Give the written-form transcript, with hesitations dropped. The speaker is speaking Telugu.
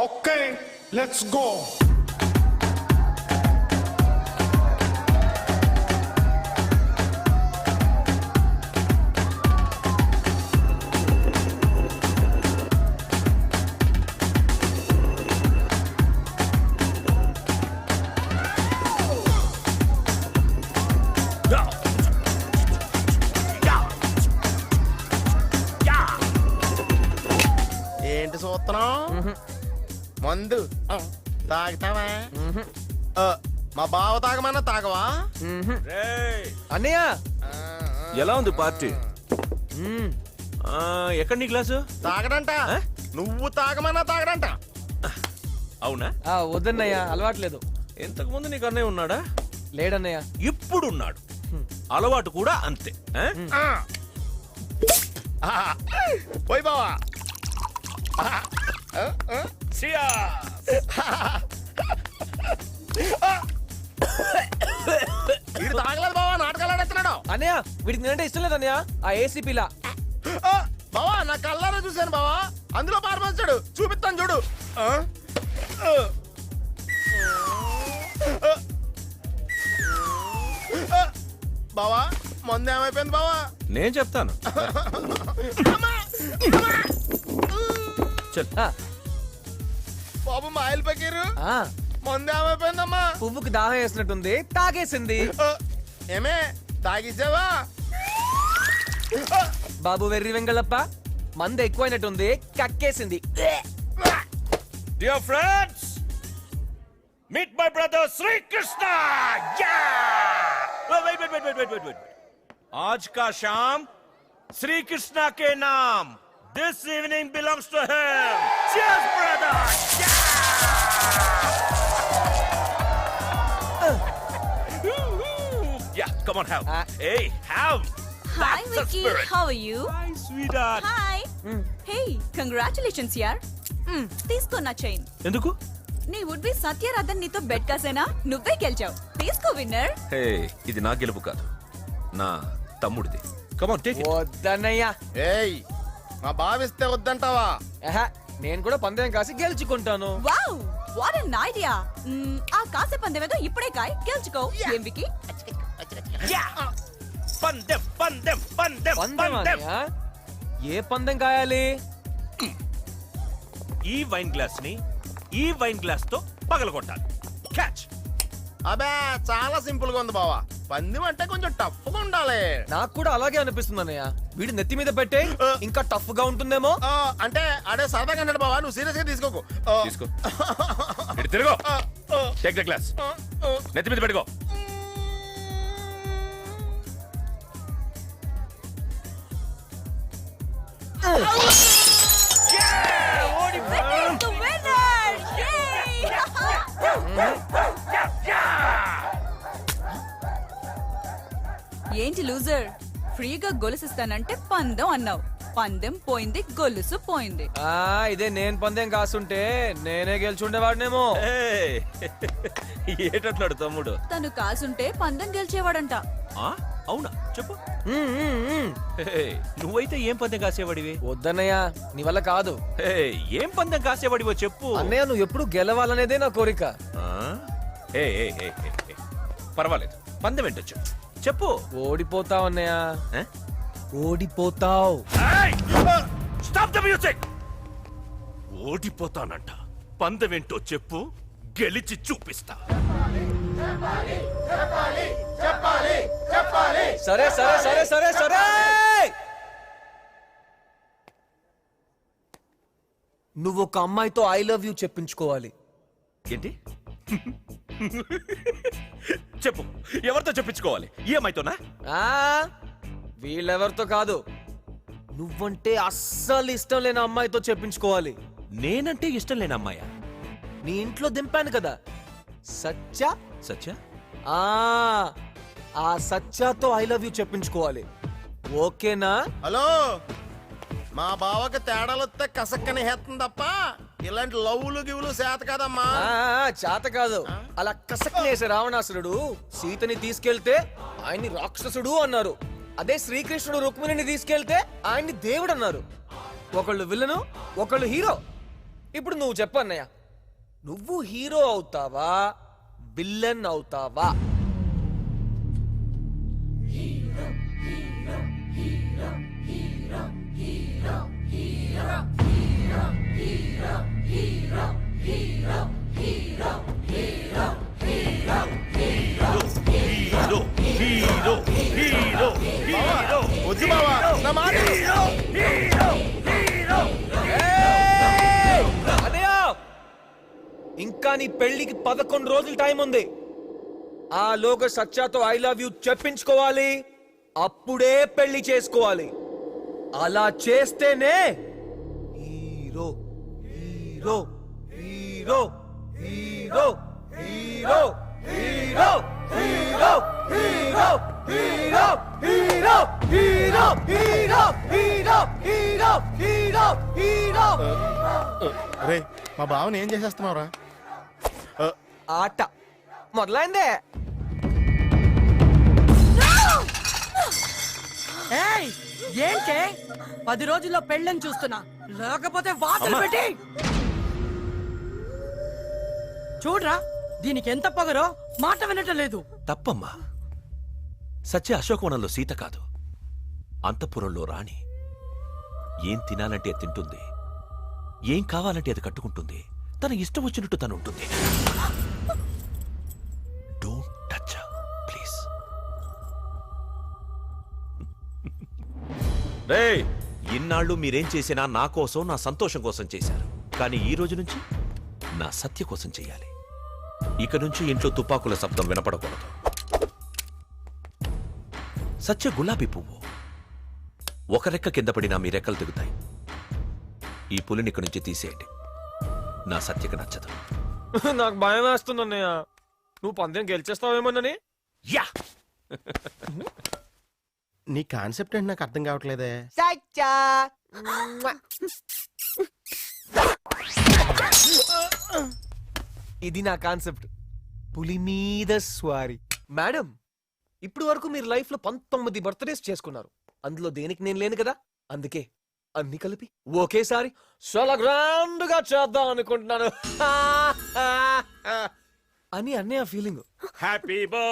Okay, let's go. ఏంటి సూత్రం మందు తాగుతావా మా బావ తాగమన్నా తాగవా అన్నయ్య ఎలా ఉంది పార్టీ ఎక్కడ నీ క్లాసు తాగడంట నువ్వు తాగమన్నా తాగడంట అవునా వద్దన్నయ్య అలవాట్లేదు. ఇంతకు ముందు నీకు అన్నయ్య ఉన్నాడా? లేడన్నయ్య. ఇప్పుడు ఉన్నాడు. అలవాటు కూడా అంతే. పోయి బావా వీడు తాగలేదు బావా, నాటకాలు ఆడేస్తున్నాడు. అన్నయ్య వీడికి నేనంటే ఇష్టం లేదన్నయ్య. ఆ ఏసీపీలా బావా నా కళ్ళారా చూశాను బావా, అందులో పారమోస్తాడు, చూపిస్తాను చూడు. బావా మందు ఏమైపోయింది బావా? నేను చెప్తాను. బాబు మా ఆయిల్ పకీరు మందు ఏమైపోయిందమ్మా? పువ్వుకి దాహం వేసినట్టుంది, తాగేసింది. ఏమే తాగిచ్చావా? బాబు వెర్రి వెంగళప్ప, మంద ఎక్కువైనట్టుంది, కక్కేసింది. Dear friends, meet my brother Sri Krishna. Wait. आज का शाम श्री कृष्णा के नाम. This evening belongs to him. Cheers, brother. Yeah, come on, have. Hey, have. Hi, That's the Vicky. spirit. How are you? Hi, sweetheart. Hi. Hey, congratulations, yaar. తీసుకో నా చైన్. ఎందుకు? నీ వుడ్ బి సత్యరాధన్ నీతో బెట్ కాసేనా, నువ్వే గెలిచావు. తీసుకో విన్నర్. హే, ఇది నా గెలుపు కాదు, నా తమ్ముడిది. Come on, take it. వద్దన్నయ్య. ఏయ్ మా బావిస్తే వద్దంటావా? నేను కూడా పందెం కాసి గెలుచుకుంటాను. Wow, what an idea. ఆ కాసే పందెమేదో ఇప్పుడే కాయ్, గెలుచుకో. ఏం వికీ? పందెం. పందెం అన్నయ్య? ఏ పందెం కాయాలి? ఈ వైన్ గ్లాస్ ని ఈ వైన్ గ్లాస్ తో పగలగొట్టాలి. క్యాచ్. అబే చాలా సింపుల్ గా ఉంది బావా, పందెం అంటే కొంచెం టఫ్ గా ఉండాలి. నాకు కూడా అలాగే అనిపిస్తుంది అన్నయ్య. వీడి నెత్తి మీద పెట్టే ఇంకా టఫ్ గా ఉంటుందేమో. అంటే అడే సరదాగా అన్నాడు బావా, నువ్వు సీరియస్ గా తీసుకోకు. తీసుకో. ఇటు తిరుగు. Take the glass. నెత్తి మీద పెట్టుకో. Vicky is the winner. Yay! ఏంటి లూజర్, ఫ్రీగా గొలుసిస్తానంటే పందెం అన్నావు. పందెం పోయింది, గొలుసు పోయింది. ఇదే నేను పందెం కాస్తుంటే నేనే గెలుచుండేవాడినేమో. ఏటట్లాడు తమ్ముడు? తను కాసుంటే పందెం గెలిచేవాడంట. అవునా? చెప్పు. నువ్వైతే ఏం పందెం కాసేవాడివి? వద్దన్నయ్య, నీ వల్ల కాదు. ఏం పందెం కాసేవాడివో చెప్పు. అన్నయ్య నువ్వు ఎప్పుడు గెలవాలనేదే నా కోరిక. పర్వాలేదు, పందెం ఏంటో చెప్పు. ఓడిపోతావు అన్నయ్య, ఓడిపోతావు. Stop the music. ఓడిపోతానంట. పందెం ఏంటో చెప్పు, గెలిచి చూపిస్తా. సరే సరే సరే సరే సరే. నువ్వు ఒక అమ్మాయితో ఐ లవ్ యూ చెప్పించుకోవాలి. ఏంటి? చెప్పు, ఎవరితో చెప్పించుకోవాలి? ఏమైతోనా? వీళ్ళెవరితో కాదు, నువ్వంటే అస్సలు ఇష్టం లేని అమ్మాయితో చెప్పించుకోవాలి. నేనంటే ఇష్టం లేని అమ్మాయా? నీ ఇంట్లో దింపాను కదా, సత్య. సత్య? ఆ సత్యాతో ఐ లవ్ యూ చెప్పించుకోవాలి. ఓకేనా? హలో, మా బావకి తేడాలు వస్తే కసక్కని హెత్తం తప్ప ఇలాంటి లవ్వులు గివులు చేత కదమ్మా. చేత కాదు. అలా కసక్కనేసే రావణాసురుడు సీతని తీసుకెళ్తే ఆయన్ని రాక్షసుడు అన్నారు. అదే శ్రీకృష్ణుడు రుక్మిణిని తీసుకెళ్తే ఆయన్ని దేవుడు అన్నారు. ఒకళ్ళు విలను, ఒకళ్ళు హీరో. ఇప్పుడు నువ్వు చెప్పు అన్నయ్య, నువ్వు హీరో అవుతావా విల్లన్ అవుతావా? హీరో హీరో హీరో హీరో వద్దు బావా నా మాట ఏయ్! అన్నయ్య, ఇంకా నీ పెళ్లికి 11 రోజులు టైం ఉంది. ఆ లోగా సత్యాతో ఐ లవ్ యూ చెప్పించుకోవాలి, అప్పుడే పెళ్లి చేసుకోవాలి. అలా చేస్తేనే hero hero hero hero hero hero hero hero hero hero hero hero hero hero hero hero. రే మా బావని ఏం చేసేస్తున్నావురా? ఆట మొదలైందే. ఏయ్ ఏంటే 10 రోజుల్లో పెళ్ళని చూస్తున్నా, లేకపోతే వాతలు పెట్టి చూడరా దీనికి ఎంత పొగరో, మాట వినటం లేదు. తప్పమ్మా. సత్య అశోకవనంలో సీత కాదు, అంతఃపురంలో రాణి. ఏం తినాలంటే అది తింటుంది, ఏం కావాలంటే అది కట్టుకుంటుంది, తన ఇష్టం వచ్చినట్టు తను ఉంటుంది. Don't touch please. రే, ఇన్నాళ్ళు మీరేం చేసినా నా కోసం, నా సంతోషం కోసం చేశారు. కానీ ఈ రోజు నుంచి నా సత్య కోసం చెయ్యాలి. ఇక నుంచి ఇంట్లో తుపాకుల శబ్దం వినపడకూడదు. సత్య గులాబీ పువ్వు. ఒక రెక్క కింద పడినా మీ రెక్కలు తెగుతాయి. ఈ పులిని ఇక్కడి నుంచి తీసేయండి. నా సత్యకి నచ్చదు. నాకు భయం వేస్తుంది అన్నయ్య, నువ్వు పందెం గెలిచేస్తావేమోనని. యా, నీ కాన్సెప్ట్ ఏంటి నాకు అర్థం కావట్లేదే. సత్యా ఇది నా కాన్సెప్ట్, పులి మీద స్వారీ. మేడం, ఇప్పుడు వరకు మీరు లైఫ్ లో 19 బర్త్డేస్ చేసుకున్నారు, అందులో దేనికి నేను లేను కదా. అందుకే అన్ని కలిపి ఒకేసారి చాలా గ్రాండ్ గా చేద్దాం అనుకుంటున్నాను అని అన్నయ్య ఫీలింగ్. Happy birth